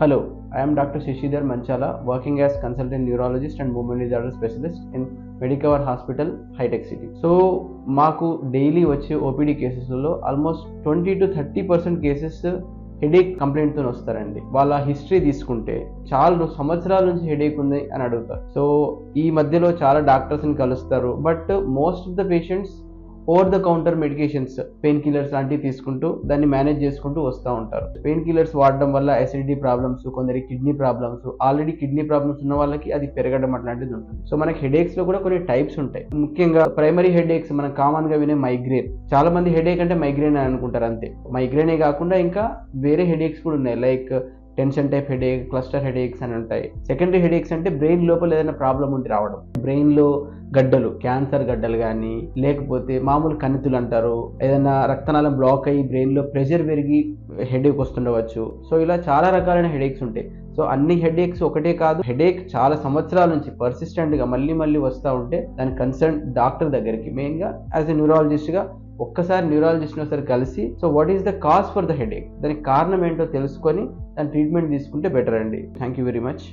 Hello, I am Dr. Shishidhar Manchala, working as consultant neurologist and movement disorder specialist in Medicover Hospital, High Tech City. So, మాకు daily వచ్చే OPD కేసెస్లో almost 20-30% cases headache కంప్లైంట్తో వస్తారండి. వాళ్ళ history తీసుకుంటే చాలా సంవత్సరాల నుంచి హెడేక్ ఉంది అని అడుగుతారు. సో ఈ మధ్యలో చాలా డాక్టర్స్ని కలుస్తారు, but most of the patients over the counter medications, pain killers లాంటివి తీసుకుంటూ దాన్ని మేనేజ్ చేసుకుంటూ వస్తూ ఉంటారు. పెయిన్ కిల్లర్స్ వాడడం వల్ల అసిడిటీ ప్రాబ్లమ్స్, కొందరికి kidney problems, already kidney problems ఉన్న వాళ్ళకి అది పెరగడం అట్లాంటిది ఉంటుంది. సో మనకి హెడేక్స్ లో కూడా కొన్ని టైప్స్ ఉంటాయి. ముఖ్యంగా ప్రైమరీ హెడేక్స్ మనం కామన్ గా వినే మైగ్రేన్. చాలా మంది హెడేక్ అంటే మైగ్రేన్ అని అనుకుంటారు అంతే. మైగ్రేనే కాకుండా ఇంకా వేరే హెడేక్స్ కూడా ఉన్నాయి, like tension type headache, cluster headaches అని ఉంటాయి. సెకండరీ హెడేక్స్ అంటే బ్రెయిన్ లోపల ఏదైనా ప్రాబ్లం ఉండి రావడం, బ్రెయిన్ లో గడ్డలు, క్యాన్సర్ గడ్డలు కానీ, లేకపోతే మామూలు కణితులు అంటారు, ఏదైనా రక్తనాళం బ్లాక్ అయ్యి బ్రెయిన్ లో ప్రెషర్ పెరిగి హెడేక్ వస్తుండవచ్చు. సో ఇలా చాలా రకాలైన హెడేక్స్ ఉంటాయి. సో అన్ని హెడేక్స్ ఒకటే కాదు. హెడేక్ చాలా సంవత్సరాల నుంచి పర్సిస్టెంట్ గా మళ్ళీ వస్తూ ఉంటే దాని కన్సర్న్ డాక్టర్ దగ్గరికి, మెయిన్ గా యాజ్ ఎ న్యూరాలజిస్ట్ గా ఒక్కసారి న్యూరాలజిస్ట్ని ఒకసారి కలిసి, so what is the cause for the headache, దానికి కారణం ఏంటో తెలుసుకొని దాని ట్రీట్మెంట్ తీసుకుంటే బెటర్ అండి. Thank you very much.